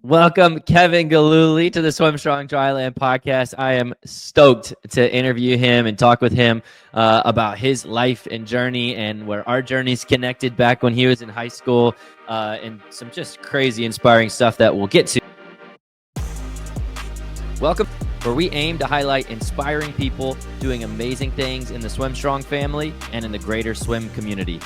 Welcome, Kevin Gillooly, to the Swim Strong Dryland podcast. I am stoked to interview him and talk with him about his life and journey and where our journeys connected back when he was in high school and some just crazy, inspiring stuff that we'll get to. Welcome, where we aim to highlight inspiring people doing amazing things in the Swim Strong family and in the greater swim community.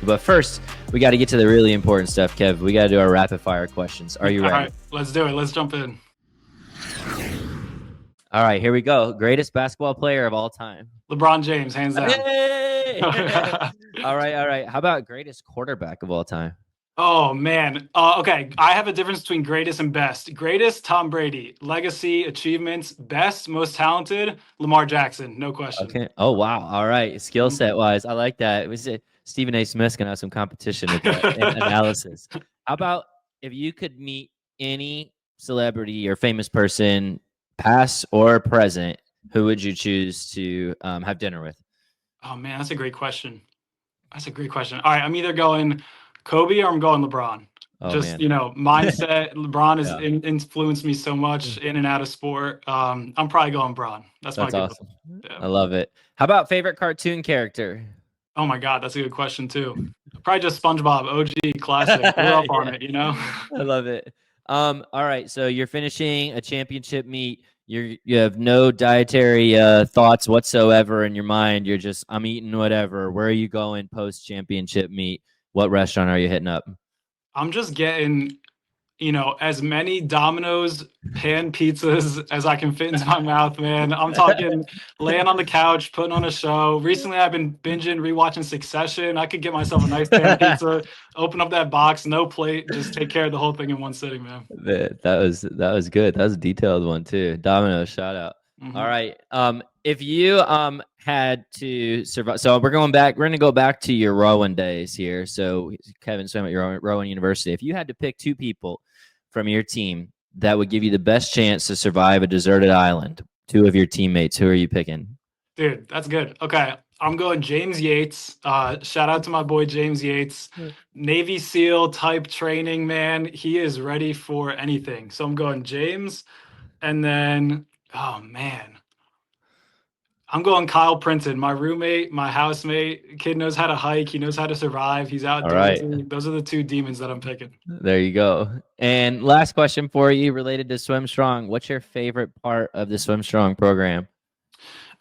But first, we got to get to the really important stuff, Kev. We got to do our rapid fire questions. Are you ready? All right, let's do it. Let's jump in. All right, here we go. Greatest basketball player of all time. LeBron James, hands down. Hey! All right. How about greatest quarterback of all time? Oh, man. Okay, I have a difference between greatest and best. Greatest, Tom Brady. Legacy, achievements, best, most talented, Lamar Jackson. No question. Okay. Oh, wow. All right. Skill set wise, I like that. Was it Stephen A. Smith's going to have some competition with that analysis. How about if you could meet any celebrity or famous person, past or present, who would you choose to have dinner with? Oh, man, that's a great question. All right, I'm either going Kobe or I'm going LeBron. Oh, Just, man. Mindset. LeBron has influenced me so much in and out of sport. I'm probably going LeBron. That's my good awesome. Yeah. I love it. How about favorite cartoon character? Oh my God, that's a good question too. Probably just SpongeBob, OG classic. Grew up on it, I love it. All right, so you're finishing a championship meet. You have no dietary thoughts whatsoever in your mind. You're just, I'm eating whatever. Where are you going post championship meet? What restaurant are you hitting up? I'm just getting, as many Domino's pan pizzas as I can fit into my mouth, man. I'm talking laying on the couch, putting on a show. Recently, I've been binging, rewatching Succession. I could get myself a nice pan pizza, open up that box, no plate, just take care of the whole thing in one sitting, man. That was good. That was a detailed one too. Domino's, shout out. Mm-hmm. All right. If you had to survive, so we're going to go back to your Rowan days here. So Kevin swam at your Rowan University. If you had to pick two people from your team that would give you the best chance to survive a deserted island, two of your teammates, who are you picking? Dude, that's good. Okay. I'm going James Yates. Shout out to my boy James Yates. Navy SEAL type training, man. He is ready for anything. So I'm going James. And then, oh man, I'm going Kyle Printon, my roommate, my housemate. Kid knows how to hike. He knows how to survive. He's outdoorsy. Right. Those are the two demons that I'm picking. There you go. And last question for you related to Swim Strong. What's your favorite part of the Swim Strong program?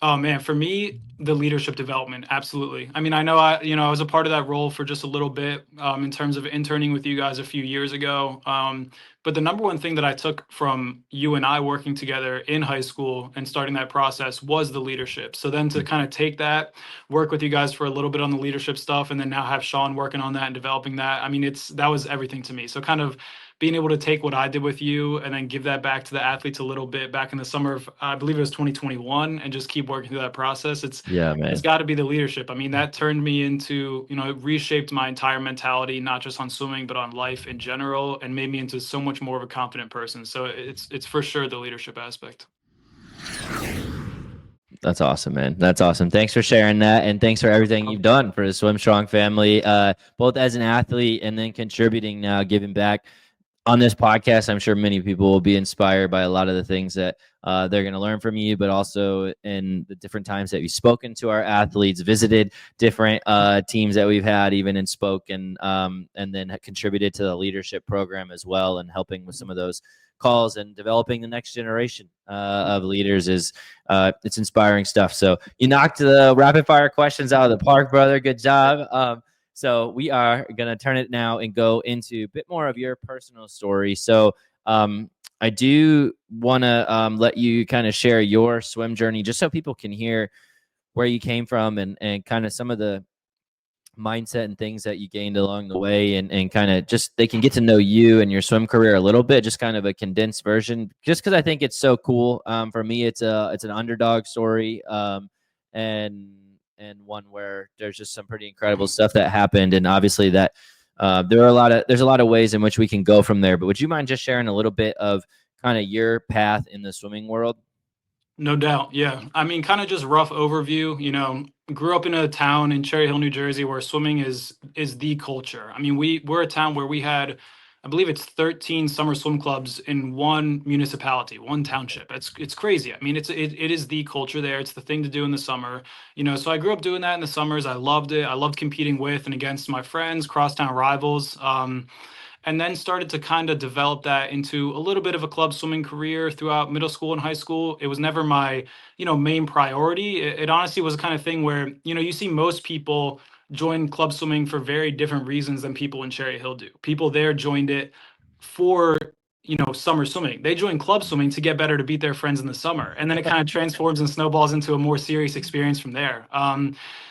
Oh man, for me, the leadership development, absolutely. I mean, I know I was a part of that role for just a little bit in terms of interning with you guys a few years ago. But the number one thing that I took from you and I working together in high school and starting that process was the leadership. So then to kind of take that, work with you guys for a little bit on the leadership stuff, and then now have Sean working on that and developing that. I mean, that was everything to me. So kind of being able to take what I did with you and then give that back to the athletes a little bit back in the summer of, I believe it was 2021, and just keep working through that process. It's got to be the leadership. I mean, that turned me into, it reshaped my entire mentality, not just on swimming, but on life in general, and made me into so much more of a confident person. So it's for sure the leadership aspect. That's awesome, man. That's awesome. Thanks for sharing that. And thanks for everything you've done for the Swim Strong family, both as an athlete and then contributing now, giving back. On this podcast, I'm sure many people will be inspired by a lot of the things that they're going to learn from you, but also in the different times that you've spoken to our athletes, visited different teams that we've had, even and spoken, and then contributed to the leadership program as well, and helping with some of those calls and developing the next generation of leaders it's inspiring stuff. So you knocked the rapid fire questions out of the park, brother. Good job. So we are going to turn it now and go into a bit more of your personal story. So I do want to let you kind of share your swim journey just so people can hear where you came from and kind of some of the mindset and things that you gained along the way, and kind of just they can get to know you and your swim career a little bit, just kind of a condensed version, just because I think it's so cool. For me, it's an underdog story. And one where there's just some pretty incredible stuff that happened. And obviously that there's a lot of ways in which we can go from there. But would you mind just sharing a little bit of kind of your path in the swimming world? No doubt. Yeah. I mean, kind of just rough overview, grew up in a town in Cherry Hill, New Jersey, where swimming is the culture. I mean, we're a town where we had I believe it's 13 summer swim clubs in one municipality, one township. It's crazy. I mean, it is the culture there. It's the thing to do in the summer, so I grew up doing that in the summers. I loved it. I loved competing with and against my friends, crosstown rivals. And then started to kind of develop that into a little bit of a club swimming career throughout middle school and high school. It was never my, main priority. It honestly was the kind of thing where, you see most people join club swimming for very different reasons than people in Cherry Hill do. People there joined it for, summer swimming. They join club swimming to get better, to beat their friends in the summer. And then it kind of transforms and snowballs into a more serious experience from there.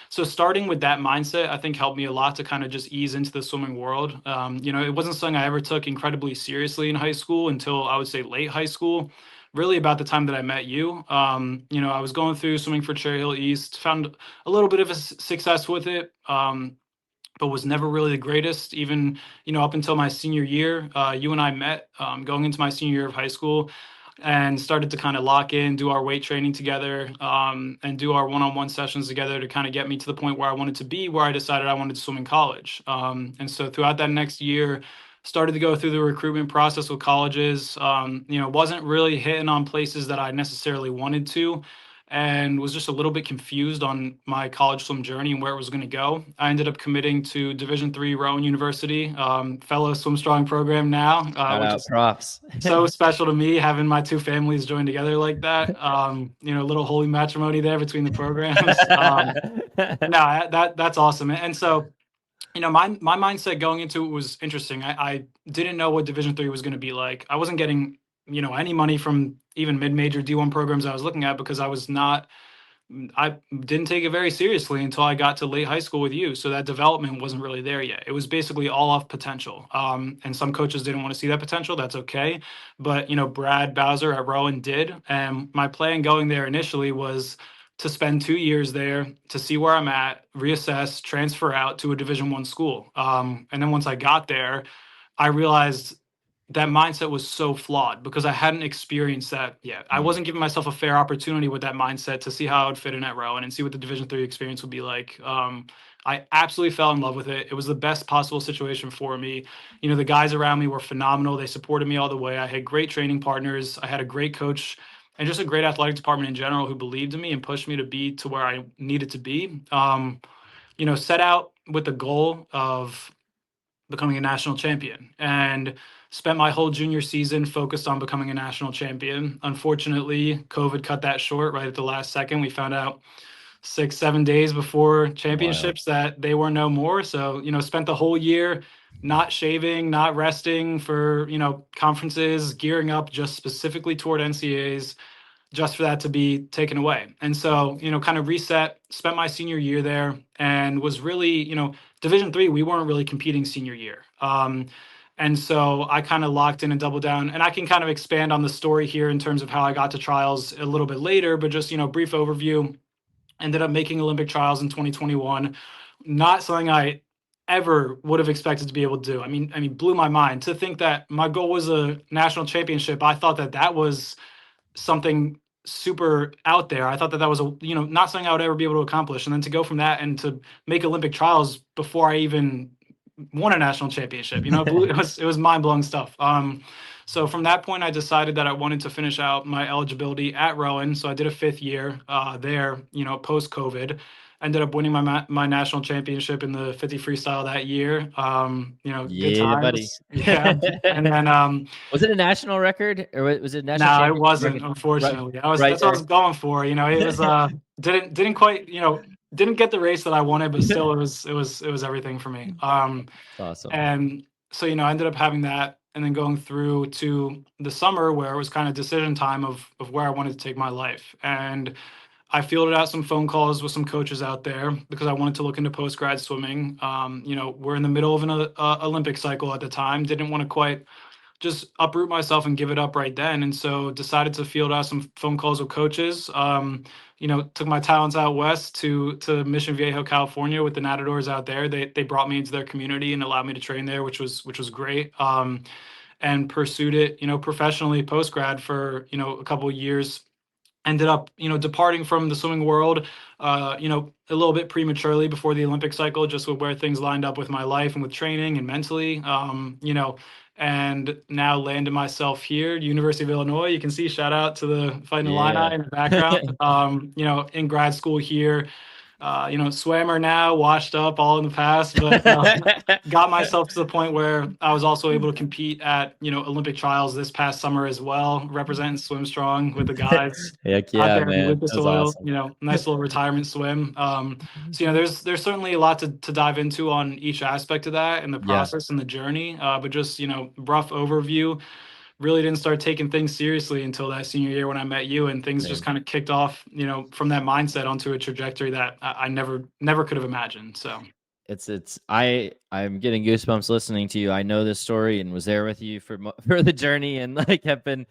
So starting with that mindset, I think helped me a lot to kind of just ease into the swimming world. It wasn't something I ever took incredibly seriously in high school until I would say late high school, really about the time that I met you. I was going through swimming for Cherry Hill East, found a little bit of a success with it, but was never really the greatest, even, up until my senior year. You and I met going into my senior year of high school, and started to kind of lock in, do our weight training together, and do our one-on-one sessions together to kind of get me to the point where I wanted to be, where I decided I wanted to swim in college. And so throughout that next year, started to go through the recruitment process with colleges. Wasn't really hitting on places that I necessarily wanted to, and was just a little bit confused on my college swim journey and where it was going to go. I ended up committing to Division III Rowan University, fellow Swim Strong program now, Shout which out, is props. so special to me, having my two families join together like that. A little holy matrimony there between the programs. No, that's awesome. And so, my mindset going into it was interesting. I didn't know what Division III was going to be like. I wasn't getting, any money from even mid-major D1 programs I was looking at, because I didn't take it very seriously until I got to late high school with you. So that development wasn't really there yet. It was basically all off potential. And some coaches didn't want to see that potential. That's okay. But, Brad Bowser at Rowan did. And my plan going there initially was to spend 2 years there to see where I'm at, reassess, transfer out to a Division I school. And then once I got there, I realized that mindset was so flawed because I hadn't experienced that yet. I wasn't giving myself a fair opportunity with that mindset to see how I would fit in at Rowan and see what the Division III experience would be like. I absolutely fell in love with it. It was the best possible situation for me. The guys around me were phenomenal. They supported me all the way. I had great training partners. I had a great coach and just a great athletic department in general who believed in me and pushed me to be to where I needed to be. Set out with the goal of becoming a national champion, and spent my whole junior season focused on becoming a national champion. Unfortunately, COVID cut that short right at the last second. We found out 6-7 days before championships that they were no more. So, spent the whole year not shaving, not resting for, conferences, gearing up just specifically toward NCAAs, just for that to be taken away. And so, kind of reset, spent my senior year there, and was really, Division III, we weren't really competing senior year. And so I kind of locked in and doubled down, and I can kind of expand on the story here in terms of how I got to trials a little bit later, but just, brief overview. Ended up making Olympic trials in 2021. Not something I ever would have expected to be able to do. I mean, blew my mind to think that my goal was a national championship. I thought that was something super out there. I thought that was not something I would ever be able to accomplish. And then to go from that and to make Olympic trials before I even won a national championship, it was mind blowing stuff. So from that point, I decided that I wanted to finish out my eligibility at Rowan. So I did a 5th year there, post COVID. Ended up winning my national championship in the 50 freestyle that year. Good Yeah, buddy. times. Yeah. And then was it a national record, or was it a national no, it championship wasn't, record? unfortunately. Right That's what I there. was going for. It was didn't quite, didn't get the race that I wanted, but still it was everything for me. That's awesome. And so, I ended up having that, and then going through to the summer where it was kind of decision time of where I wanted to take my life. And I fielded out some phone calls with some coaches out there because I wanted to look into post-grad swimming. We're in the middle of an Olympic cycle at the time. Didn't want to quite just uproot myself and give it up right then. And so decided to field out some phone calls with coaches. Took my talents out west to Mission Viejo, California with the Nadadors out there. They brought me into their community and allowed me to train there, which was great. And pursued it, professionally post grad for, a couple of years. Ended up, departing from the swimming world, a little bit prematurely before the Olympic cycle, just with where things lined up with my life and with training and mentally. and now landed myself here, University of Illinois. You can see, shout out to the Fighting Yeah. Illini in the background. In grad school here, swimmer now, washed up, all in the past, but got myself to the point where I was also able to compete at, Olympic trials this past summer as well, representing Swim Strong with the guys Heck out yeah, there in the man. Lucas That's Oil, awesome. nice little retirement swim. There's certainly a lot to dive into on each aspect of that and the Yeah. process and the journey. But just, rough overview, really didn't start taking things seriously until that senior year when I met you, and things just Same. kind of kicked off, from that mindset onto a trajectory that I never could have imagined. So I'm getting goosebumps listening to you. I know this story and was there with you for for the journey, and like have been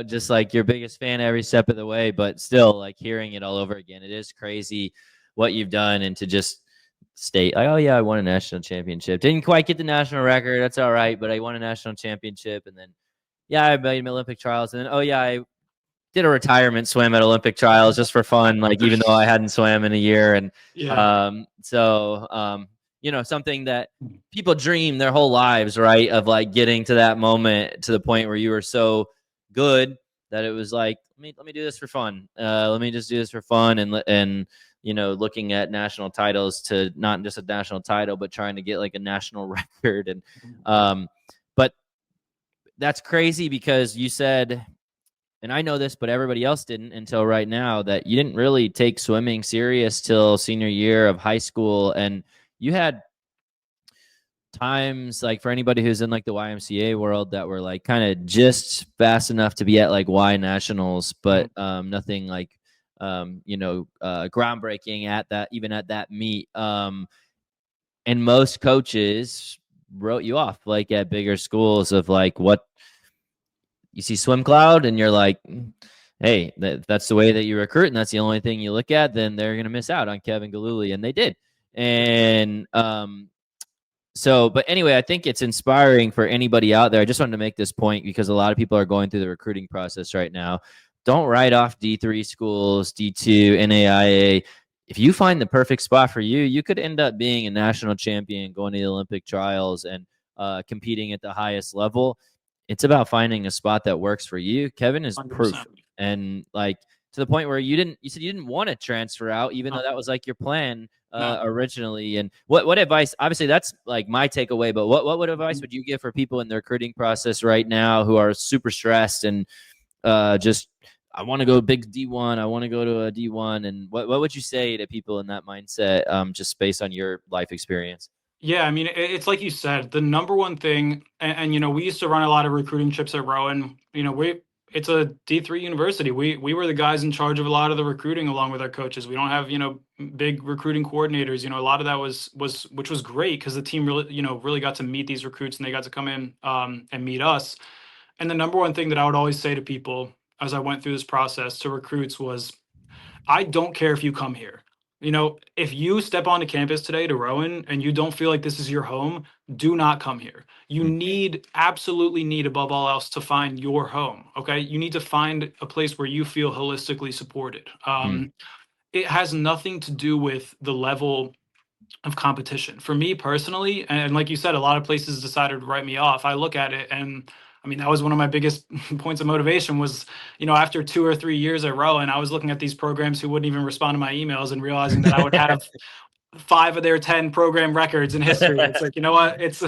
just like your biggest fan every step of the way, but still like hearing it all over again. It is crazy what you've done, and to just state like, oh yeah, I won a national championship. Didn't quite get the national record. That's all right, but I won a national championship, and then yeah, I made Olympic trials, and then oh yeah, I did a retirement swim at Olympic trials just for fun, like even though I hadn't swam in a year. And yeah. something that people dream their whole lives, right? Of like getting to that moment, to the point where you were so good that it was like, let me do this for fun. Let me just do this for fun. And looking at national titles, to not just a national title, but trying to get like a national record. And but that's crazy, because you said, and I know this, but everybody else didn't until right now, that you didn't really take swimming serious till senior year of high school. And you had times, like for anybody who's in like the YMCA world, that were like kind of just fast enough to be at like Y nationals, but nothing like groundbreaking at that, even at that meet. And most coaches wrote you off like at bigger schools of like, what you see swim cloud and you're like, hey, that's the way that you recruit, and that's the only thing you look at, then they're going to miss out on Kevin Gillooly. And they did. And but anyway, I think it's inspiring for anybody out there. I just wanted to make this point because a lot of people are going through the recruiting process right now. Don't write off D3 schools, D2, NAIA. If you find the perfect spot for you, you could end up being a national champion, going to the Olympic trials, and competing at the highest level. It's about finding a spot that works for you. Kevin is 100%. proof. And like, to the point where you said you didn't want to transfer out, even though that was like your plan originally. And what advice, obviously that's like my takeaway, but what advice would you give for people in the recruiting process right now who are super stressed and just, I want to go big D1, I want to go to a D1? And what would you say to people in that mindset, just based on your life experience? Yeah, I mean, it's like you said, the number one thing, and we used to run a lot of recruiting trips at Rowan. It's a D3 university. We were the guys in charge of a lot of the recruiting along with our coaches. We don't have, big recruiting coordinators. A lot of that was which was great, because the team really got to meet these recruits, and they got to come in and meet us. And the number one thing that I would always say to people as I went through this process to recruits was, I don't care if you come here. If you step onto campus today to Rowan and you don't feel like this is your home, do not come here. You absolutely need, above all else, to find your home. Okay. You need to find a place where you feel holistically supported. It has nothing to do with the level of competition. For me personally, and like you said, a lot of places decided to write me off. I look at it, and I mean, that was one of my biggest points of motivation was, after 2 or 3 years at Rowan, I was looking at these programs who wouldn't even respond to my emails and realizing that I would have 5 of their 10 program records in history. It's like, you know what? It's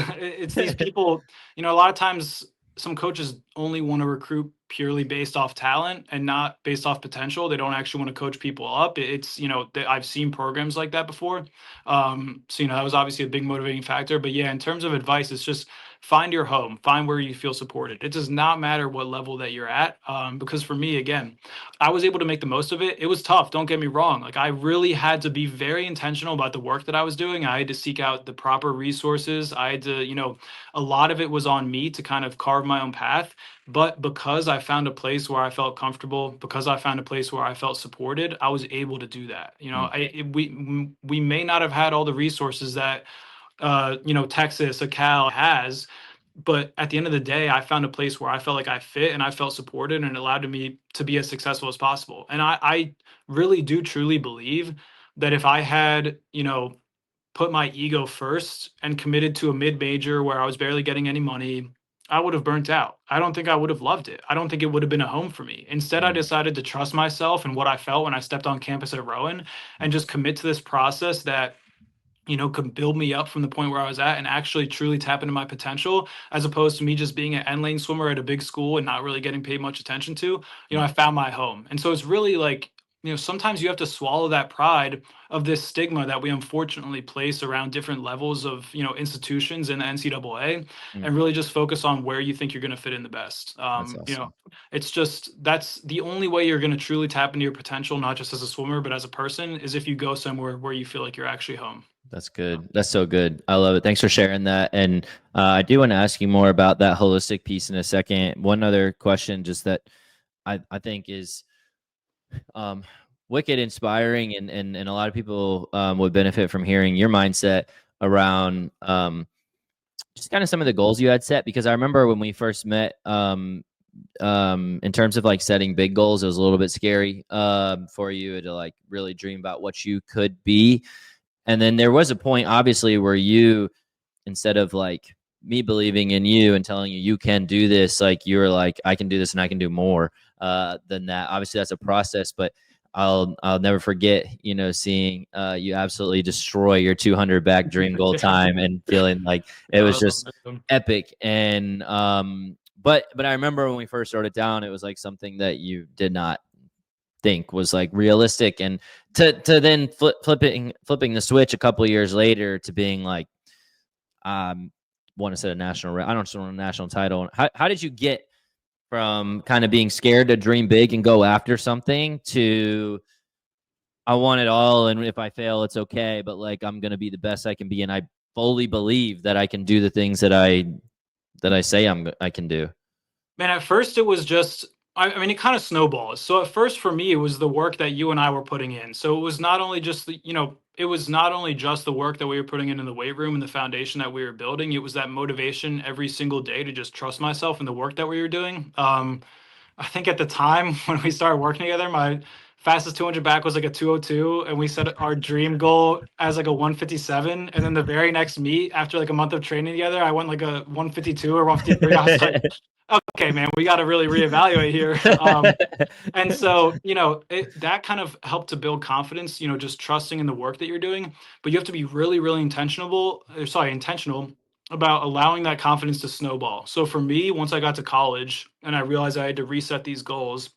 these people, a lot of times some coaches only want to recruit purely based off talent and not based off potential. They don't actually want to coach people up. I've seen programs like that before. That was obviously a big motivating factor. But yeah, in terms of advice, it's just find your home, find where you feel supported. It does not matter what level that you're at. Because for me, again, I was able to make the most of it. It was tough. Don't get me wrong. Like, I really had to be very intentional about the work that I was doing. I had to seek out the proper resources. I had to, a lot of it was on me to kind of carve my own path. But because I found a place where I felt comfortable, because I found a place where I felt supported, I was able to do that. We may not have had all the resources that Texas, a Cal has, but at the end of the day, I found a place where I felt like I fit and I felt supported, and it allowed me to be as successful as possible. And I really do truly believe that if I had, put my ego first and committed to a mid-major where I was barely getting any money, I would have burnt out. I don't think I would have loved it. I don't think it would have been a home for me. Instead, I decided to trust myself and what I felt when I stepped on campus at Rowan and just commit to this process that could build me up from the point where I was at and actually truly tap into my potential, as opposed to me just being an end lane swimmer at a big school and not really getting paid much attention to. I found my home. And so it's really like, sometimes you have to swallow that pride of this stigma that we unfortunately place around different levels of, institutions in the NCAA, and really just focus on where you think you're going to fit in the best. That's awesome. It's just, that's the only way you're going to truly tap into your potential, not just as a swimmer, but as a person, is if you go somewhere where you feel like you're actually home. That's good. That's so good. I love it. Thanks for sharing that. And I do want to ask you more about that holistic piece in a second. One other question, just that I think is wicked inspiring, and a lot of people would benefit from hearing your mindset around just kind of some of the goals you had set. Because I remember when we first met, in terms of like setting big goals, it was a little bit scary for you to like really dream about what you could be. And then there was a point, obviously, where you, instead of like me believing in you and telling you can do this, like you were like, I can do this and I can do more than that. Obviously, that's a process, but I'll never forget, seeing you absolutely destroy your 200 back dream goal time and feeling like it was just epic. And but I remember when we first wrote it down, it was like something that you did not think was like realistic, and to then flipping the switch a couple of years later to being like, want to set a national, I don't just want a national title. How did you get from kind of being scared to dream big and go after something to I want it all, and if I fail, it's okay, but like I'm gonna be the best I can be, and I fully believe that I can do the things that I say I can do? Man, at first it was just, I mean, it kind of snowballs. So at first for me, it was the work that you and I were putting in. So it was not only just it was not only just the work that we were putting in the weight room and the foundation that we were building. It was that motivation every single day to just trust myself in the work that we were doing. I think at the time when we started working together, my fastest 200 back was like a 202, and we set our dream goal as like a 157. And then the very next meet, after like a month of training together, I went like a 152 or 153. I was like, okay, man, we got to really reevaluate here. And so, that kind of helped to build confidence, just trusting in the work that you're doing. But you have to be really, really intentional about allowing that confidence to snowball. So for me, once I got to college and I realized I had to reset these goals,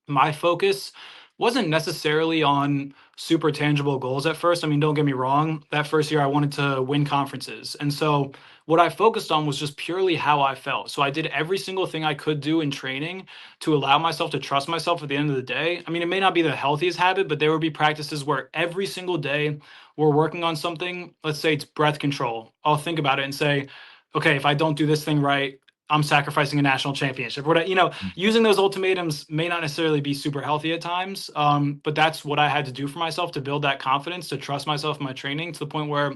my focus wasn't necessarily on super tangible goals at first. I mean, don't get me wrong. That first year I wanted to win conferences. And so what I focused on was just purely how I felt. So I did every single thing I could do in training to allow myself to trust myself at the end of the day. I mean, it may not be the healthiest habit, but there would be practices where every single day we're working on something. Let's say it's breath control. I'll think about it and say, okay, if I don't do this thing right, I'm sacrificing a national championship. Using those ultimatums may not necessarily be super healthy at times, but that's what I had to do for myself to build that confidence, to trust myself in my training, to the point where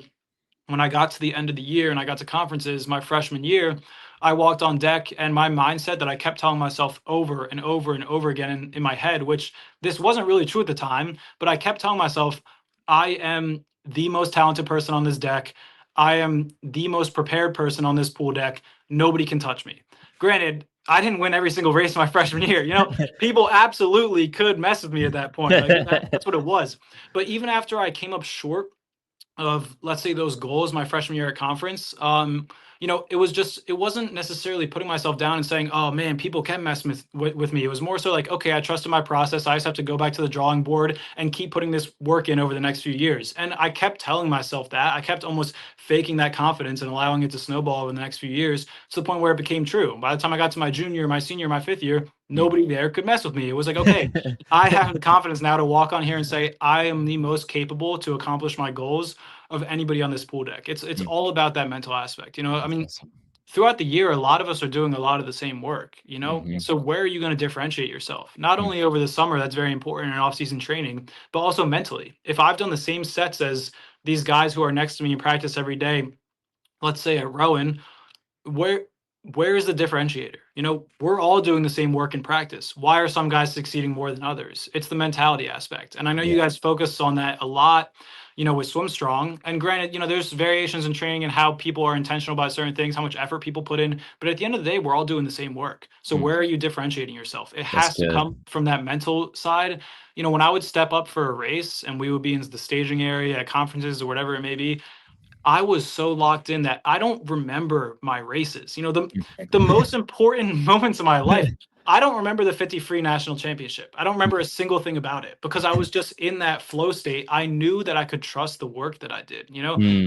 when I got to the end of the year and I got to conferences my freshman year, I walked on deck, and my mindset that I kept telling myself over and over and over again in my head, which this wasn't really true at the time, but I kept telling myself, I am the most talented person on this deck. I am the most prepared person on this pool deck. Nobody can touch me. Granted, I didn't win every single race my freshman year. People absolutely could mess with me at that point. Like, that's what it was. But even after I came up short of, let's say, those goals my freshman year at conference, it wasn't necessarily putting myself down and saying, oh man, people can mess with me. It was more so like, okay, I trusted my process. I just have to go back to the drawing board and keep putting this work in over the next few years. And I kept telling myself that. I kept almost faking that confidence and allowing it to snowball over the next few years, to the point where it became true. By the time I got to my junior, my senior, my fifth year, nobody there could mess with me. It was like, okay, I have the confidence now to walk on here and say, I am the most capable to accomplish my goals of anybody on this pool deck. It's all about that mental aspect. I mean, throughout the year, a lot of us are doing a lot of the same work, So where are you going to differentiate yourself? Not only over the summer, that's very important in off-season training, but also mentally. If I've done the same sets as these guys who are next to me in practice every day, let's say at Rowan, where is the differentiator? We're all doing the same work in practice. Why are some guys succeeding more than others? It's the mentality aspect. And I know you guys focus on that a lot. with Swim Strong. And granted, there's variations in training and how people are intentional about certain things, how much effort people put in. But at the end of the day, we're all doing the same work. So where are you differentiating yourself? It That's has to good. come from that mental side. When I would step up for a race and we would be in the staging area at conferences or whatever it may be, I was so locked in that I don't remember my races. The most important moments of my life, I don't remember the 50 free national championship. I don't remember a single thing about it because I was just in that flow state. I knew that I could trust the work that I did.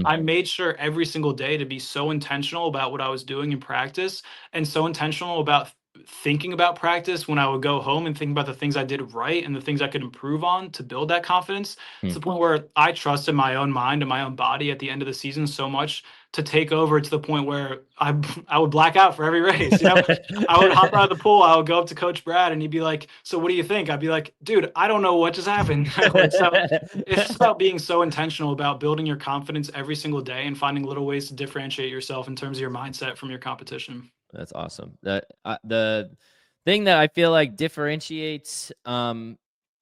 I made sure every single day to be so intentional about what I was doing in practice and so intentional about thinking about practice when I would go home and think about the things I did right and the things I could improve on to build that confidence to the point where I trusted my own mind and my own body at the end of the season so much to take over to the point where I would black out for every race. I would hop out of the pool. I would go up to Coach Brad and he'd be like, "So what do you think?" I'd be like, "Dude, I don't know what just happened." So it's just about being so intentional about building your confidence every single day and finding little ways to differentiate yourself in terms of your mindset from your competition. That's awesome. The thing that I feel like differentiates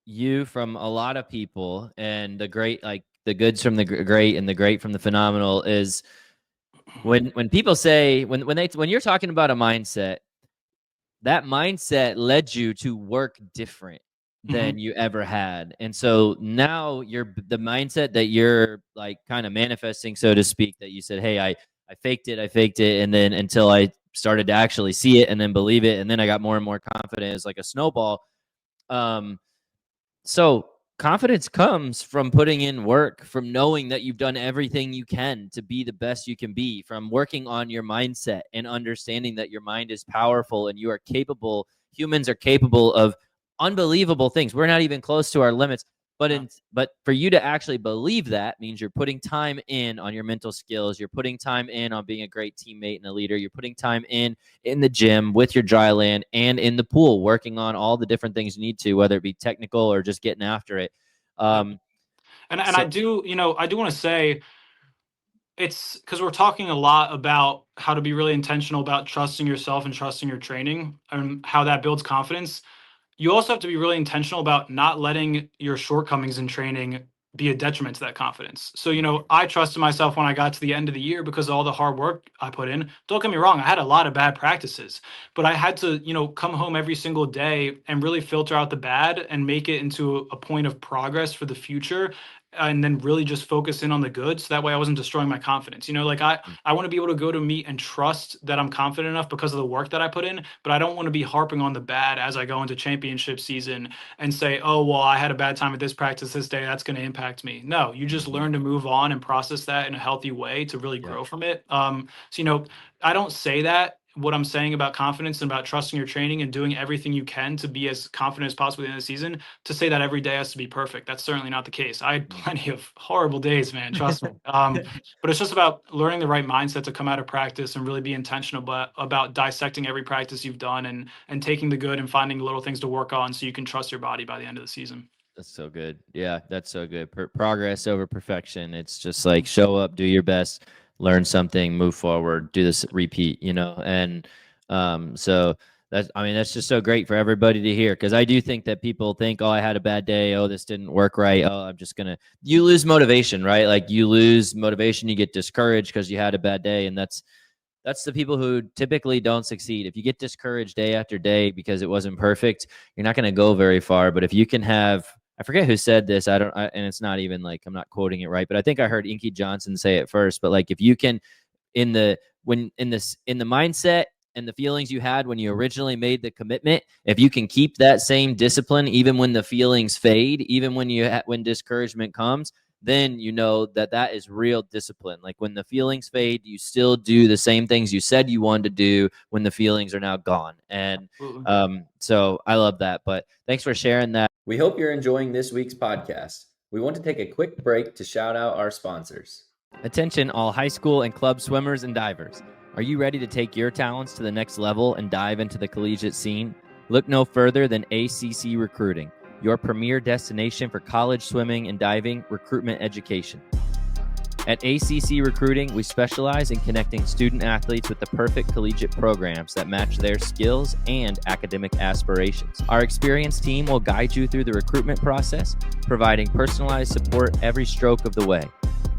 you from a lot of people, and the great, like the goods from the great and the great from the phenomenal, is when people say when you're talking about a mindset, that mindset led you to work different than you ever had. And so now the mindset that you're like kind of manifesting, so to speak, that you said, "Hey, I faked it. And then until I started to actually see it and then believe it. And then I got more and more confident." It's like a snowball. So confidence comes from putting in work, from knowing that you've done everything you can to be the best you can be, from working on your mindset and understanding that your mind is powerful and you are capable. Humans are capable of unbelievable things. We're not even close to our limits. But for you to actually believe that means you're putting time in on your mental skills. You're putting time in on being a great teammate and a leader. You're putting time in the gym with your dry land and in the pool, working on all the different things you need to, whether it be technical or just getting after it. And I do want to say, it's because we're talking a lot about how to be really intentional about trusting yourself and trusting your training and how that builds confidence. You also have to be really intentional about not letting your shortcomings in training be a detriment to that confidence. So, I trusted myself when I got to the end of the year because of all the hard work I put in. Don't get me wrong, I had a lot of bad practices, but I had to, come home every single day and really filter out the bad and make it into a point of progress for the future. And then really just focus in on the good. So that way I wasn't destroying my confidence. I want to be able to go to meet and trust that I'm confident enough because of the work that I put in, but I don't want to be harping on the bad as I go into championship season and say, "Oh, well, I had a bad time at this practice this day. That's going to impact me." No, you just learn to move on and process that in a healthy way to really grow from it. So, I don't say that. What I'm saying about confidence and about trusting your training and doing everything you can to be as confident as possible in the season, to say that every day has to be perfect. That's certainly not the case. I had plenty of horrible days, man. Trust me. But it's just about learning the right mindset to come out of practice and really be intentional about dissecting every practice you've done and taking the good and finding little things to work on so you can trust your body by the end of the season. That's so good. Yeah, that's so good. Progress over perfection. It's just like show up, do your best, learn something, move forward, do this, repeat, and so that's just so great for everybody to hear, because I do think that people think, "Oh, I had a bad day. Oh, this didn't work right. Oh, you lose motivation, right? Like you lose motivation, you get discouraged because you had a bad day. And that's the people who typically don't succeed. If you get discouraged day after day because it wasn't perfect, you're not going to go very far. But if you can have, I forget who said this, and it's not even like, I'm not quoting it right, but I think I heard Inky Johnson say it first. But like, if you can, in the mindset and the feelings you had when you originally made the commitment, if you can keep that same discipline, even when the feelings fade, even when discouragement comes, then you know that is real discipline. Like when the feelings fade, you still do the same things you said you wanted to do when the feelings are now gone. And so I love that. But thanks for sharing that. We hope you're enjoying this week's podcast. We want to take a quick break to shout out our sponsors. Attention all high school and club swimmers and divers. Are you ready to take your talents to the next level and dive into the collegiate scene? Look no further than ACC Recruiting, your premier destination for college swimming and diving recruitment education. At ACC Recruiting, we specialize in connecting student athletes with the perfect collegiate programs that match their skills and academic aspirations. Our experienced team will guide you through the recruitment process, providing personalized support every stroke of the way.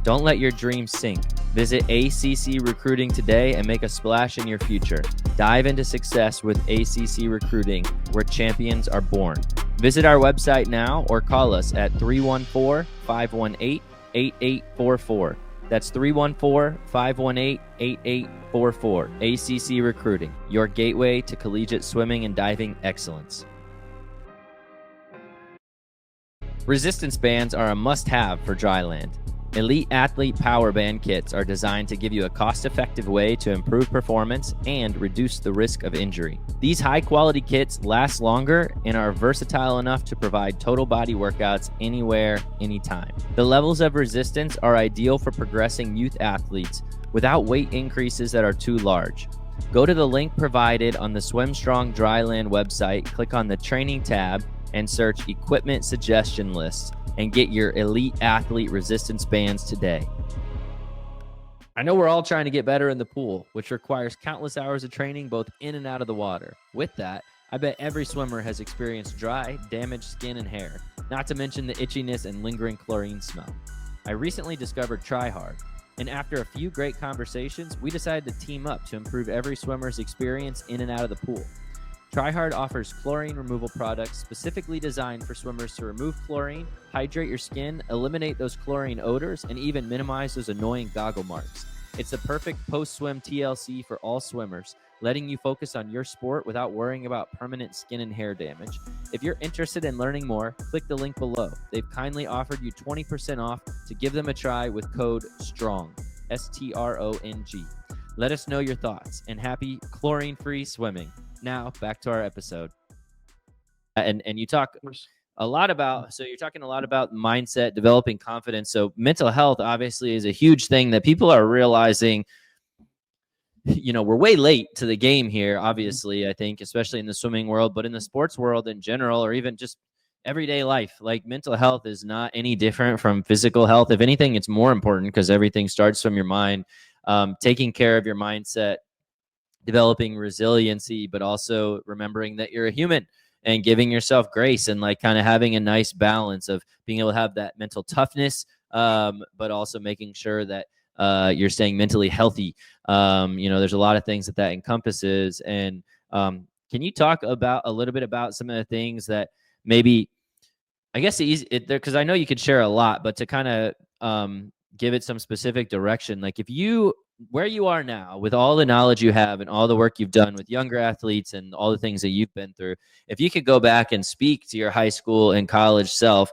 Don't let your dreams sink. Visit ACC Recruiting today and make a splash in your future. Dive into success with ACC Recruiting, where champions are born. Visit our website now or call us at 314-518-8844. That's 314-518-8844. ACC Recruiting, your gateway to collegiate swimming and diving excellence. Resistance bands are a must-have for dry land. Elite Athlete Power Band kits are designed to give you a cost-effective way to improve performance and reduce the risk of injury. These high-quality kits last longer and are versatile enough to provide total body workouts anywhere, anytime. The levels of resistance are ideal for progressing youth athletes without weight increases that are too large. Go to the link provided on the SwimStrong Dryland website, click on the Training tab, and search Equipment Suggestion Lists and get your Elite Athlete resistance bands today. I know we're all trying to get better in the pool, which requires countless hours of training both in and out of the water. With that, I bet every swimmer has experienced dry, damaged skin and hair, not to mention the itchiness and lingering chlorine smell. I recently discovered TryHard, and after a few great conversations, we decided to team up to improve every swimmer's experience in and out of the pool. TryHard offers chlorine removal products specifically designed for swimmers to remove chlorine, hydrate your skin, eliminate those chlorine odors, and even minimize those annoying goggle marks. It's the perfect post-swim TLC for all swimmers, letting you focus on your sport without worrying about permanent skin and hair damage. If you're interested in learning more, click the link below. They've kindly offered you 20% off to give them a try with code STRONG, STRONG. Let us know your thoughts, and happy chlorine-free swimming. Now back to our episode. And you talk a lot about, so you're talking a lot about mindset, developing confidence. So mental health obviously is a huge thing that people are realizing. You know, we're way late to the game here, obviously, I think, especially in the swimming world, but in the sports world in general, or even just everyday life, like mental health is not any different from physical health. If anything, it's more important because everything starts from your mind. Taking care of your mindset, developing resiliency, but also remembering that you're a human and giving yourself grace and like kind of having a nice balance of being able to have that mental toughness, but also making sure that you're staying mentally healthy. You know, there's a lot of things that encompasses. And can you talk about a little bit about some of the things that maybe, I guess, because I know you could share a lot, but to kind of give it some specific direction, like if you, where you are now with all the knowledge you have and all the work you've done with younger athletes and all the things that you've been through, if you could go back and speak to your high school and college self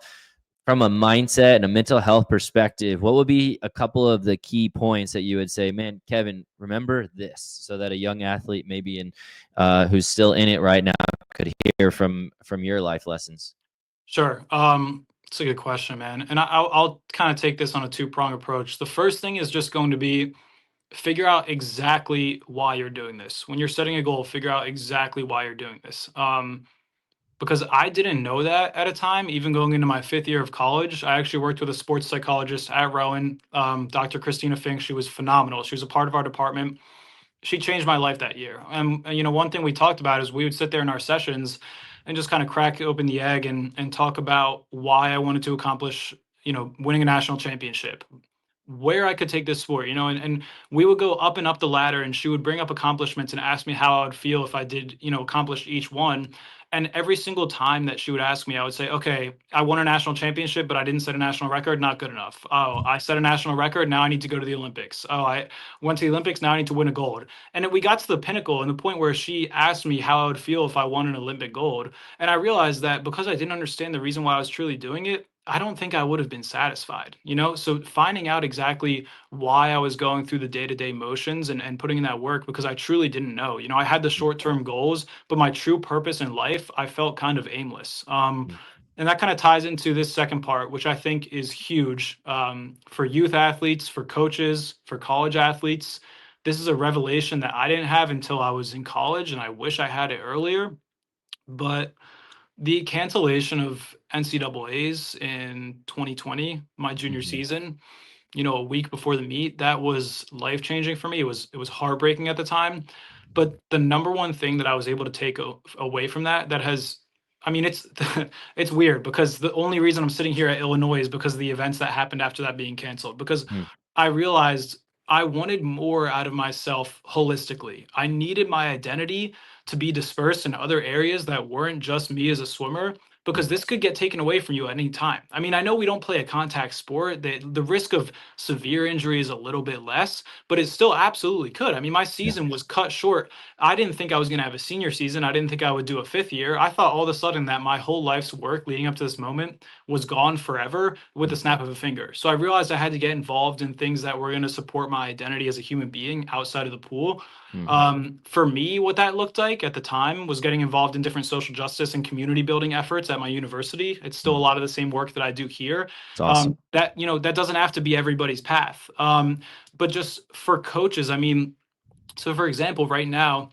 from a mindset and a mental health perspective, what would be a couple of the key points that you would say, man, Kevin, remember this, so that a young athlete maybe who's still in it right now could hear from your life lessons? Sure. It's a good question, man. And I'll kind of take this on a two-prong approach. The first thing is just going to be figure out exactly why you're doing this. When you're setting a goal, figure out exactly why you're doing this. Because I didn't know that at a time, even going into my 5th year of college. I actually worked with a sports psychologist at Rowan, Dr. Christina Fink. She was phenomenal. She was a part of our department. She changed my life that year. And you know, one thing we talked about is we would sit there in our sessions and just kind of crack open the egg and talk about why I wanted to accomplish, you know, winning a national championship, where I could take this sport, you know, and we would go up and up the ladder, and she would bring up accomplishments and ask me how I would feel if I did, you know, accomplish each one. And every single time that she would ask me, I would say, okay, I won a national championship, but I didn't set a national record. Not good enough. Oh, I set a national record. Now I need to go to the Olympics. Oh, I went to the Olympics. Now I need to win a gold. And then we got to the pinnacle and the point where she asked me how I would feel if I won an Olympic gold. And I realized that because I didn't understand the reason why I was truly doing it, I don't think I would have been satisfied, you know? So finding out exactly why I was going through the day-to-day motions and putting in that work, because I truly didn't know. You know, I had the short-term goals, but my true purpose in life, I felt kind of aimless. And that kind of ties into this second part, which I think is huge for youth athletes, for coaches, for college athletes. This is a revelation that I didn't have until I was in college, and I wish I had it earlier. But the cancellation of NCAAs in 2020, my junior season, a week before the meet, that was life changing for me. It was heartbreaking at the time, but the number one thing that I was able to take away from that has, I mean, it's it's weird because the only reason I'm sitting here at Illinois is because of the events that happened after that being canceled. Because Mm, I realized I wanted more out of myself holistically. I needed my identity to be dispersed in other areas that weren't just me as a swimmer, mm, because this could get taken away from you at any time. I mean, I know we don't play a contact sport. The risk of severe injury is a little bit less, but it still absolutely could. I mean, my yeah. season was cut short. I didn't think I was going to have a senior season. I didn't think I would do a fifth year. I thought all of a sudden that my whole life's work leading up to this moment was gone forever with the Mm, snap of a finger. So I realized I had to get involved in things that were going to support my identity as a human being outside of the pool. mm, For me, what that looked like at the time was getting involved in different social justice and community building efforts at my university. It's still a mm. lot of the same work that I do here. It's awesome. That doesn't have to be everybody's path. But just for coaches, I mean, so for example, right now,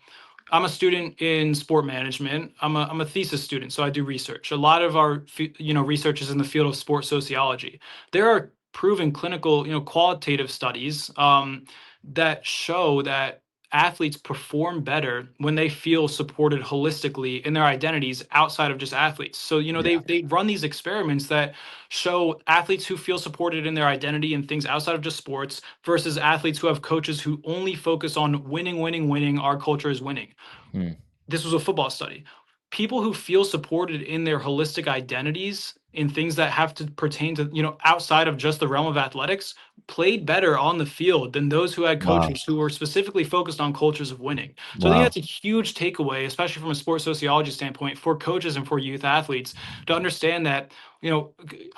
I'm a student in sport management. I'm a thesis student, so I do research. A lot of our research is in the field of sports sociology. There are proven clinical, qualitative studies that show that athletes perform better when they feel supported holistically in their identities outside of just athletes. So, Yeah. they run these experiments that show athletes who feel supported in their identity and things outside of just sports versus athletes who have coaches who only focus on winning, winning, winning. Our culture is winning. Mm, This was a football study. People who feel supported in their holistic identities in things that have to pertain to, outside of just the realm of athletics, played better on the field than those who had wow. coaches who were specifically focused on cultures of winning. So I think Wow. that's a huge takeaway, especially from a sports sociology standpoint, for coaches and for youth athletes to understand that,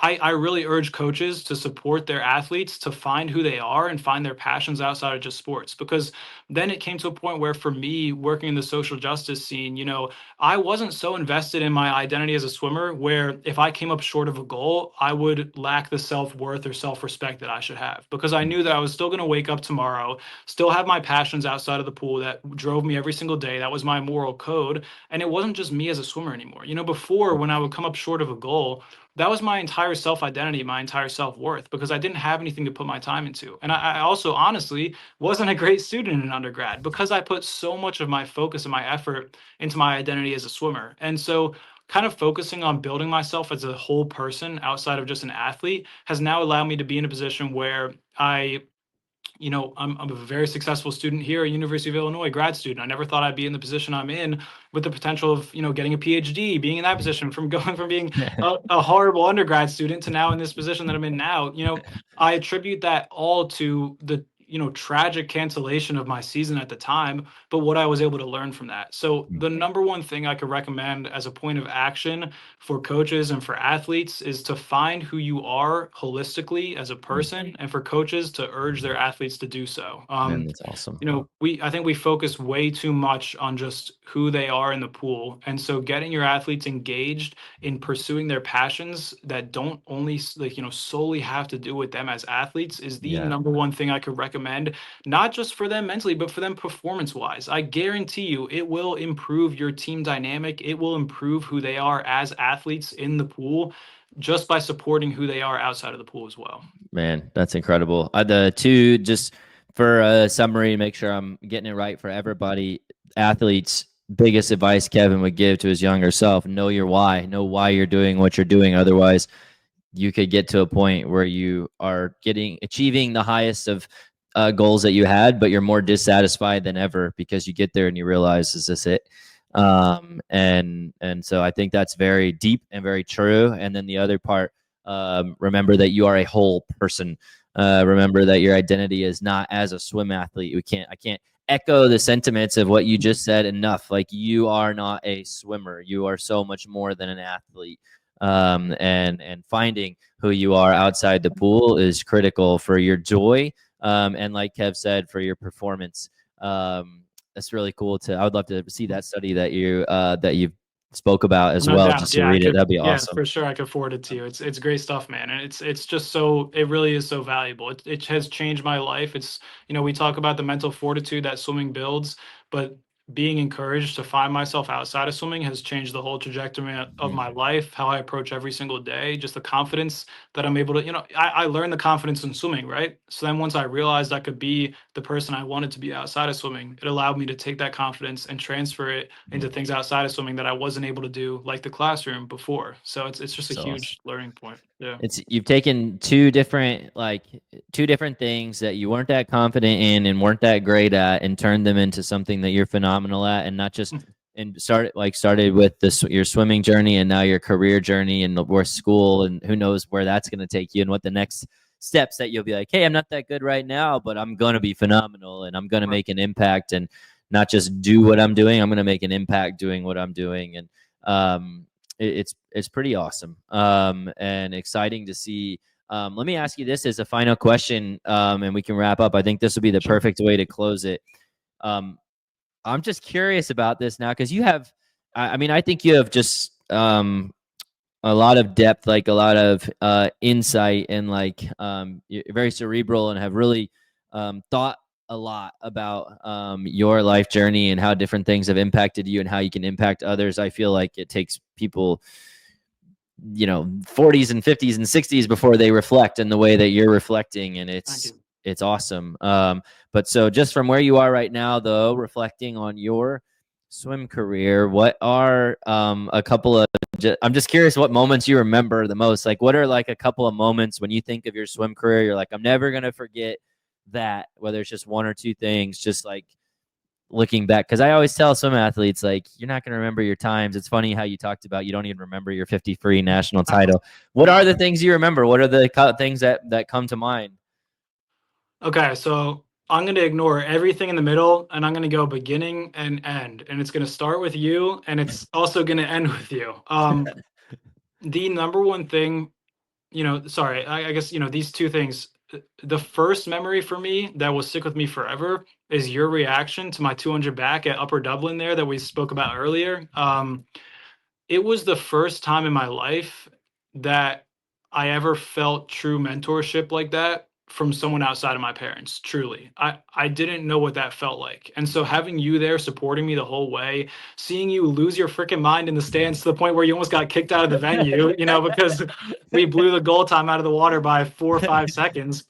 I really urge coaches to support their athletes to find who they are and find their passions outside of just sports. Because then it came to a point where, for me, working in the social justice scene, I wasn't so invested in my identity as a swimmer where if I came up short of a goal, I would lack the self-worth or self-respect that I should have, because I Mm, knew that I was still going to wake up tomorrow, still have my passions outside of the pool that drove me every single day. That was my moral code. And it wasn't just me as a swimmer anymore. Before, when I would come up short of a goal, that was my entire self-identity, my entire self-worth, because I didn't have anything to put my time into. And I also honestly wasn't a great student in undergrad because I put so much of my focus and my effort into my identity as a swimmer. And so kind of focusing on building myself as a whole person outside of just an athlete has now allowed me to be in a position where I'm a very successful student here at University of Illinois, grad student. I never thought I'd be in the position I'm in, with the potential of, getting a PhD, being in that position, from going from being a horrible undergrad student to now in this position that I'm in now. I attribute that all to the, tragic cancellation of my season at the time, but what I was able to learn from that. So mm, the number one thing I could recommend as a point of action for coaches and for athletes is to find who you are holistically as a mm. person, and for coaches to urge their athletes to do so. Man, that's awesome. I think we focus way too much on just who they are in the pool. And so getting your athletes engaged in pursuing their passions that don't only solely have to do with them as athletes is the Yeah. number one thing I could recommend, not just for them mentally, but for them performance wise. I guarantee you it will improve your team dynamic. It will improve who they are as athletes in the pool just by supporting who they are outside of the pool as well. Man, that's incredible. The two, just for a summary, make sure I'm getting it right for everybody. Athletes, biggest advice Kevin would give to his younger self: know your why, know why you're doing what you're doing. Otherwise, you could get to a point where you are achieving the highest of goals that you had, but you're more dissatisfied than ever because you get there and you realize, is this it? And so I think that's very deep and very true. And then the other part, remember that you are a whole person. Remember that your identity is not as a swim athlete. I can't echo the sentiments of what you just said enough. Like, you are not a swimmer. You are so much more than an athlete. And finding who you are outside the pool is critical for your joy. And like Kev said, for your performance. That's really cool. I would love to see that study that you spoke about as No well, doubt. just to Yeah, I read it. could. That'd be Yeah, awesome. for sure. I could forward it to you. It's great stuff, man. And it's just so, it really is so valuable. It has changed my life. We talk about the mental fortitude that swimming builds, but being encouraged to find myself outside of swimming has changed the whole trajectory of my life, how I approach every single day, just the confidence that I'm able to, I learned the confidence in swimming, right? So then once I realized I could be the person I wanted to be outside of swimming, it allowed me to take that confidence and transfer it into things outside of swimming that I wasn't able to do, like the classroom before. So it's just a So awesome. huge learning point. Yeah. You've taken two different things that you weren't that confident in and weren't that great at, and turned them into something that you're phenomenal at, and not just and started with your swimming journey, and now your career journey and the school, and who knows where that's going to take you and what the next steps that you'll be like, hey, I'm not that good right now, but I'm going to be phenomenal and I'm going to make an impact, and not just do what I'm doing. I'm going to make an impact doing what I'm doing. And it's pretty awesome and exciting to see. Let me ask you this as a final question, and we can wrap up. I think this will be the perfect way to close it. I'm just curious about this now, because you have, I mean, I think you have just a lot of depth, like a lot of insight, and like you're very cerebral and have really thought a lot about your life journey and how different things have impacted you and how you can impact others. I feel like it takes people 40s and 50s and 60s before they reflect in the way that you're reflecting, and it's awesome. But so just from where you are right now, though, reflecting on your swim career, what are a couple of I'm just curious what moments you remember the most. Like, what are like a couple of moments when you think of your swim career, you're like, I'm never gonna forget that, whether it's just one or two things, just like looking back? Because I always tell swim athletes, like, you're not going to remember your times. It's funny how you talked about you don't even remember your 50 free national title. What are the things you remember? What are the things that come to mind? Okay, so I'm going to ignore everything in the middle, and I'm going to go beginning and end, and it's going to start with you, and it's also going to end with you. The number one thing, sorry, I guess, these two things. The first memory for me that will stick with me forever is your reaction to my 200 back at Upper Dublin there that we spoke about earlier. It was the first time in my life that I ever felt true mentorship like that from someone outside of my parents. Truly, I didn't know what that felt like, and so having you there supporting me the whole way, seeing you lose your freaking mind in the stands to the point where you almost got kicked out of the venue, because we blew the goal time out of the water by 4 or 5 seconds.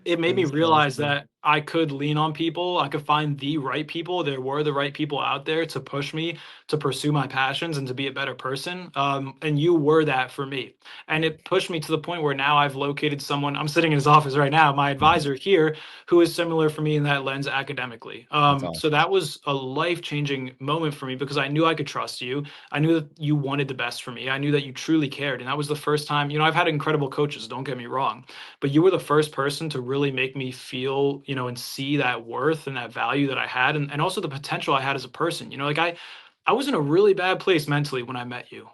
It made me realize that I could lean on people. I could find the right people. There were the right people out there to push me to pursue my passions and to be a better person. And you were that for me. And it pushed me to the point where now I've located someone. I'm sitting in his office right now, my advisor here, who is similar for me in that lens academically. So that was a life-changing moment for me, because I knew I could trust you. I knew that you wanted the best for me. I knew that you truly cared. And that was the first time, I've had incredible coaches, don't get me wrong, but you were the first person to really make me feel, and see that worth and that value that I had, and also the potential I had as a person. Like I was in a really bad place mentally when I met you.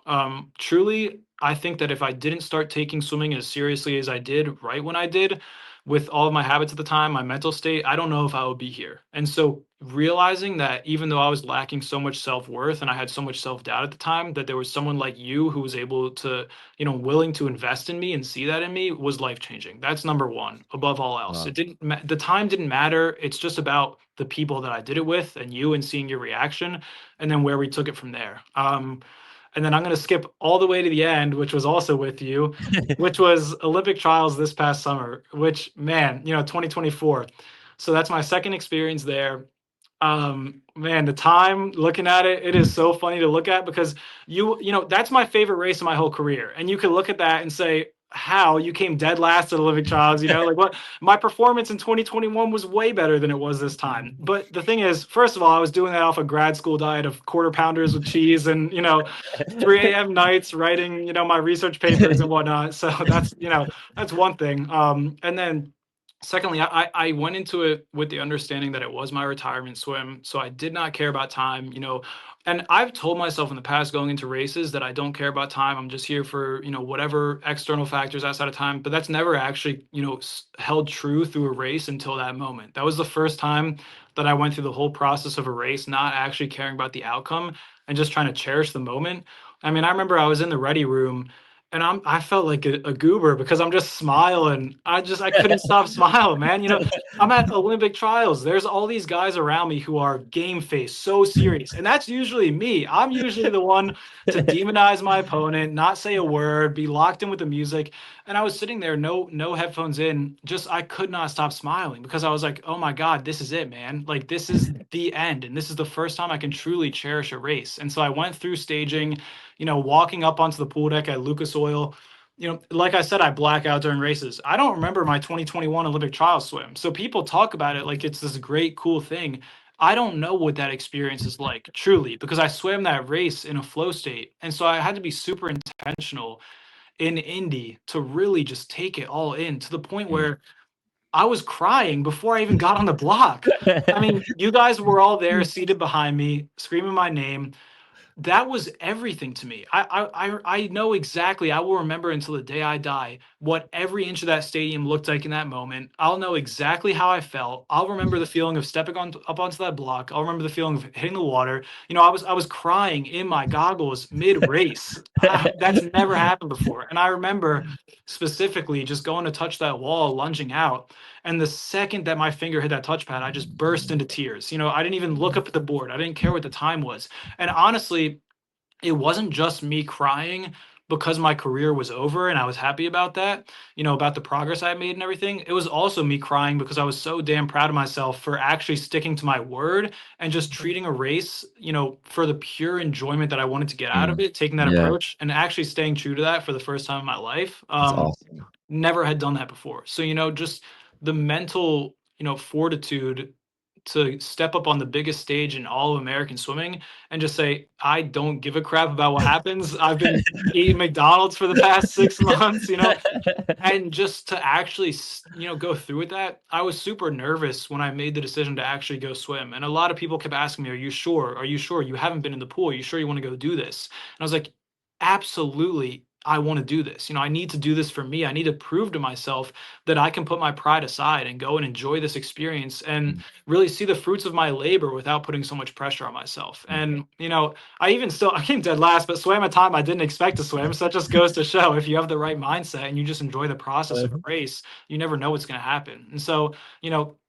Truly, I think that if I didn't start taking swimming as seriously as I did right when I did, with all of my habits at the time, my mental state, I don't know if I would be here. And so realizing that even though I was lacking so much self-worth and I had so much self-doubt at the time, that there was someone like you who was able to, willing to invest in me and see that in me, was life-changing. That's number one, above all else. It didn't the time didn't matter. It's just about the people that I did it with and you, and seeing your reaction, and then where we took it from there. And then I'm going to skip all the way to the end, which was also with you, which was Olympic trials this past summer, which, man, 2024. So that's my second experience there. Man, the time, looking at it, it is so funny to look at, because that's my favorite race in my whole career. And you can look at that and say, how you came dead last at Olympic trials, like what my performance in 2021 was way better than it was this time. But the thing is, first of all, I was doing that off a grad school diet of quarter pounders with cheese and 3 a.m. nights writing my research papers and whatnot. So that's one thing. And then secondly, I went into it with the understanding that it was my retirement swim, so I did not care about time. And I've told myself in the past going into races that I don't care about time. I'm just here for, whatever external factors outside of time. But that's never actually, held true through a race until that moment. That was the first time that I went through the whole process of a race, not actually caring about the outcome and just trying to cherish the moment. I mean, I remember I was in the ready room And I felt like a goober because I'm just smiling. I couldn't stop smiling, man. I'm at Olympic trials. There's all these guys around me who are game face, so serious. And that's usually me. I'm usually the one to demonize my opponent, not say a word, be locked in with the music. And I was sitting there, no headphones in, just I could not stop smiling because I was like, oh my God, this is it, man. Like this is the end. And this is the first time I can truly cherish a race. And so I went through staging, walking up onto the pool deck at Lucas Oil. Like I said, I black out during races. I don't remember my 2021 Olympic trial swim. So people talk about it like it's this great, cool thing. I don't know what that experience is like, truly, because I swam that race in a flow state. And so I had to be super intentional in Indy to really just take it all in to the point where I was crying before I even got on the block. I mean, you guys were all there seated behind me, screaming my name. That was everything to me. I know exactly. I will remember until the day I die what every inch of that stadium looked like in that moment. I'll know exactly how I felt. I'll remember the feeling of stepping up onto that block. I'll remember the feeling of hitting the water. I was crying in my goggles mid race. That's never happened before. And I remember specifically just going to touch that wall, lunging out. And the second that my finger hit that touchpad, I just burst into tears. I didn't even look up at the board. I didn't care what the time was. And honestly, it wasn't just me crying because my career was over and I was happy about that, about the progress I made and everything. It was also me crying because I was so damn proud of myself for actually sticking to my word and just treating a race, for the pure enjoyment that I wanted to get out of it, taking that Yeah, approach and actually staying true to that for the first time in my life. that's awesome. Never had done that before. So, just the mental, fortitude to step up on the biggest stage in all of American swimming and just say, I don't give a crap about what happens. I've been eating McDonald's for the past 6 months, and just to actually, go through with that. I was super nervous when I made the decision to actually go swim. And a lot of people kept asking me, are you sure? Are you sure? You haven't been in the pool. Are you sure you want to go do this? And I was like, absolutely. I want to do this. I need to do this for me. I need to prove to myself that I can put my pride aside and go and enjoy this experience and really see the fruits of my labor without putting so much pressure on myself. And, I came dead last, but swam a time I didn't expect to swim. So that just goes to show if you have the right mindset and you just enjoy the process of a race, you never know what's going to happen. And so,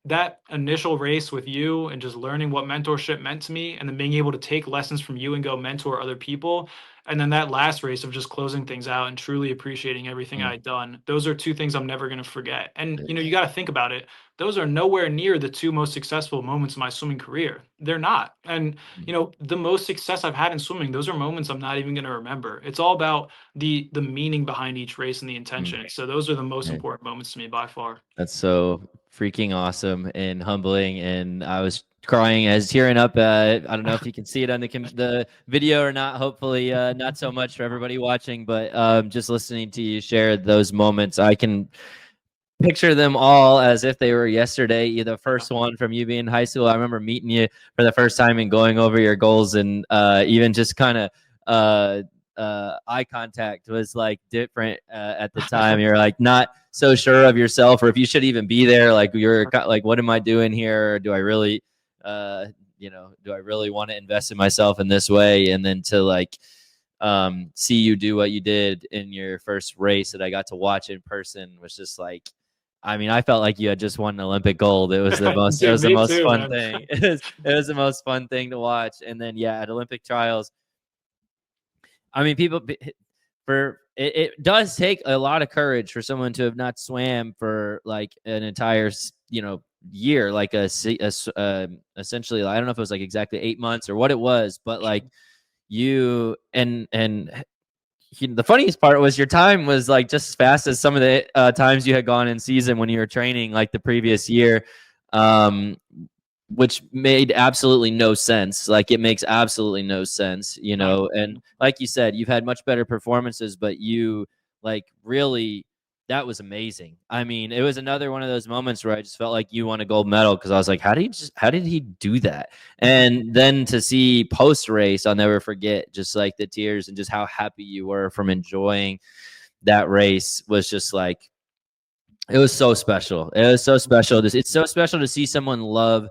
that initial race with you and just learning what mentorship meant to me and then being able to take lessons from you and go mentor other people. And then that last race of just closing things out and truly appreciating everything I'd done. Those are two things I'm never going to forget. And, you got to think about it. Those are nowhere near the two most successful moments of my swimming career. They're not. And, the most success I've had in swimming, those are moments I'm not even going to remember. It's all about the meaning behind each race and the intention. So those are the most important moments to me by far. That's so freaking awesome and humbling. And I was crying as tearing up. I don't know if you can see it on the video or not. Hopefully, not so much for everybody watching, but just listening to you share those moments, I can picture them all as if they were yesterday. The first one from you being in high school, I remember meeting you for the first time and going over your goals, and even just kind of eye contact was like different at the time. You're like not so sure of yourself or if you should even be there. Like you're like, what am I doing here? Do I really do I really want to invest in myself in this way? And then to like see you do what you did in your first race that I got to watch in person was just like, I mean, I felt like you had just won an Olympic gold. It was the most, Dude, it was the me most too, fun man. thing. It was the most fun thing to watch. And then, yeah, at Olympic trials, I mean, it does take a lot of courage for someone to have not swam for like an entire, year, like essentially, I don't know if it was like exactly 8 months or what it was, but like you and the funniest part was your time was like just as fast as some of the times you had gone in season when you were training like the previous year, which made absolutely no sense. Like it makes absolutely no sense, and like you said, you've had much better performances, but you like really, that was amazing. I mean, it was another one of those moments where I just felt like you won a gold medal because I was like, how did he do that? And then to see post race, I'll never forget just like the tears and just how happy you were from enjoying that race was just like, it was so special. It was so special. It's so special to see someone love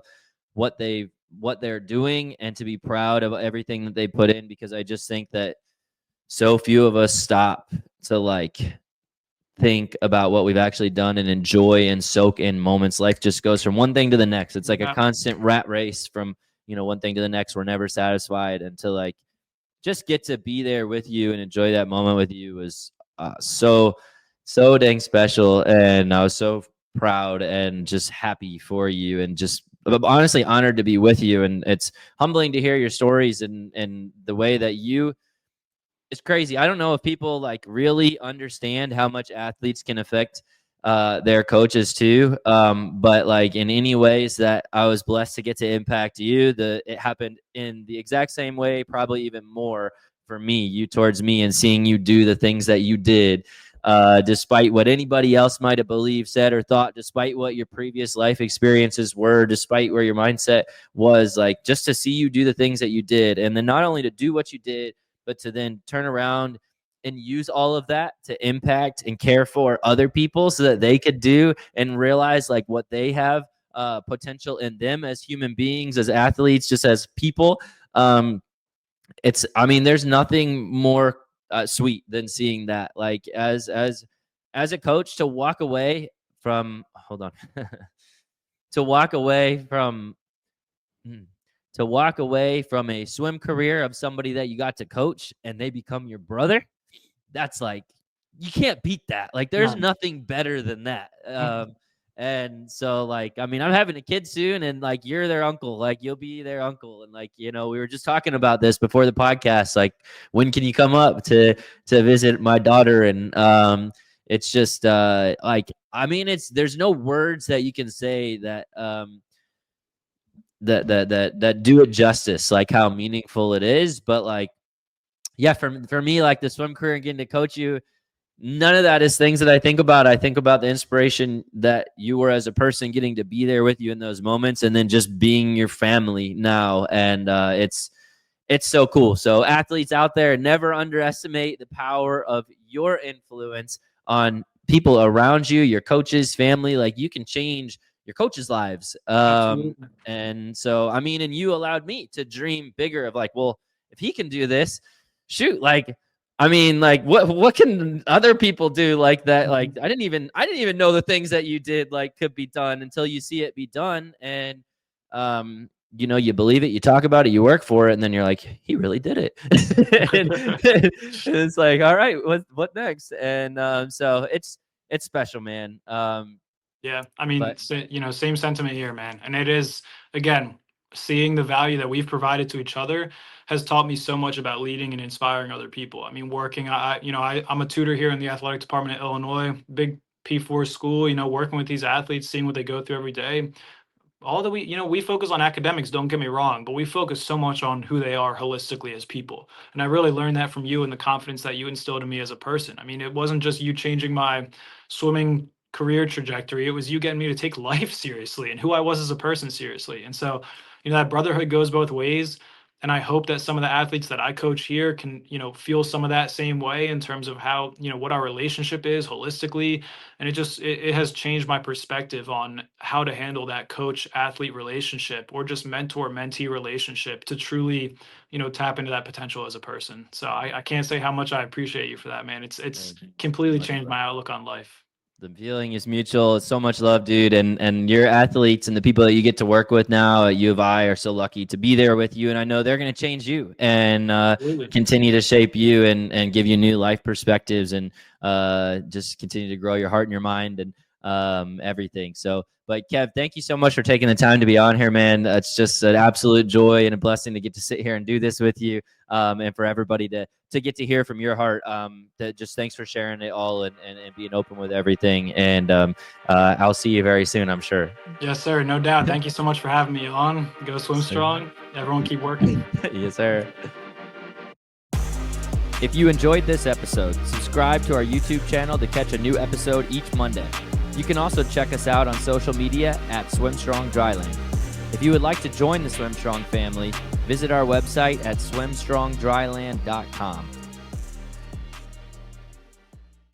what they're doing and to be proud of everything that they put in, because I just think that so few of us stop to like think about what we've actually done and enjoy and soak in moments. Life just goes from one thing to the next. It's like a constant rat race from, one thing to the next. We're never satisfied, and to like just get to be there with you and enjoy that moment with you was so dang special. And I was so proud and just happy for you, and just honestly honored to be with you. And it's humbling to hear your stories and the way that it's crazy. I don't know if people like really understand how much athletes can affect their coaches too. But like in any ways that I was blessed to get to impact you, it happened in the exact same way, probably even more for me, you towards me, and seeing you do the things that you did, despite what anybody else might have believed, said, or thought, despite what your previous life experiences were, despite where your mindset was, like just to see you do the things that you did. And then not only to do what you did, but to then turn around and use all of that to impact and care for other people so that they could do and realize like what they have potential in them as human beings, as athletes, just as people. There's nothing more sweet than seeing that. Like as a coach, to walk away from, to walk away from a swim career of somebody that you got to coach and they become your brother, that's like, you can't beat that. Like there's nothing better than that. And so like, I'm having a kid soon, and like, you're their uncle, like you'll be their uncle. And like, we were just talking about this before the podcast, like, when can you come up to visit my daughter? And it's just there's no words that you can say that that do it justice, like how meaningful it is. But like, yeah, for me, like the swim career and getting to coach you, none of that is things that I think about. I think about the inspiration that you were as a person, getting to be there with you in those moments, and then just being your family now. And it's so cool. So athletes out there, never underestimate the power of your influence on people around you, your coaches, family. Like you can change your coaches' lives. And so, and you allowed me to dream bigger of like, well, if he can do this, shoot, like, what can other people do like that? Like, I didn't even know the things that you did like could be done until you see it be done. And, you believe it, you talk about it, you work for it, and then you're like, he really did it. and it's like, all right, what next? And so it's special, man. Yeah, same sentiment here, man. And it is, again, seeing the value that we've provided to each other has taught me so much about leading and inspiring other people. Working, I'm a tutor here in the athletic department at Illinois, big P4 school, working with these athletes, seeing what they go through every day. All that we focus on academics, don't get me wrong, but we focus so much on who they are holistically as people. And I really learned that from you and the confidence that you instilled in me as a person. It wasn't just you changing my swimming career trajectory. It was you getting me to take life seriously and who I was as a person seriously. And so, that brotherhood goes both ways. And I hope that some of the athletes that I coach here can, feel some of that same way in terms of how, what our relationship is holistically. And it has changed my perspective on how to handle that coach athlete relationship, or just mentor mentee relationship, to truly, tap into that potential as a person. So I can't say how much I appreciate you for that, man. It's completely changed my outlook on life. The feeling is mutual. It's so much love, dude. And your athletes and the people that you get to work with now at U of I are so lucky to be there with you. And I know they're going to change you and continue to shape you and give you new life perspectives, and just continue to grow your heart and your mind and everything. So, but Kev, thank you so much for taking the time to be on here, man. It's just an absolute joy and a blessing to get to sit here and do this with you, and for everybody to get to hear from your heart. Just thanks for sharing it all and being open with everything. And I'll see you very soon, I'm sure. Yes, sir. No doubt. Thank you so much for having me on. Go swim strong. Everyone keep working. Yes, sir. If you enjoyed this episode, subscribe to our YouTube channel to catch a new episode each Monday. You can also check us out on social media at SwimStrong Dryland. If you would like to join the SwimStrong family, visit our website at swimstrongdryland.com.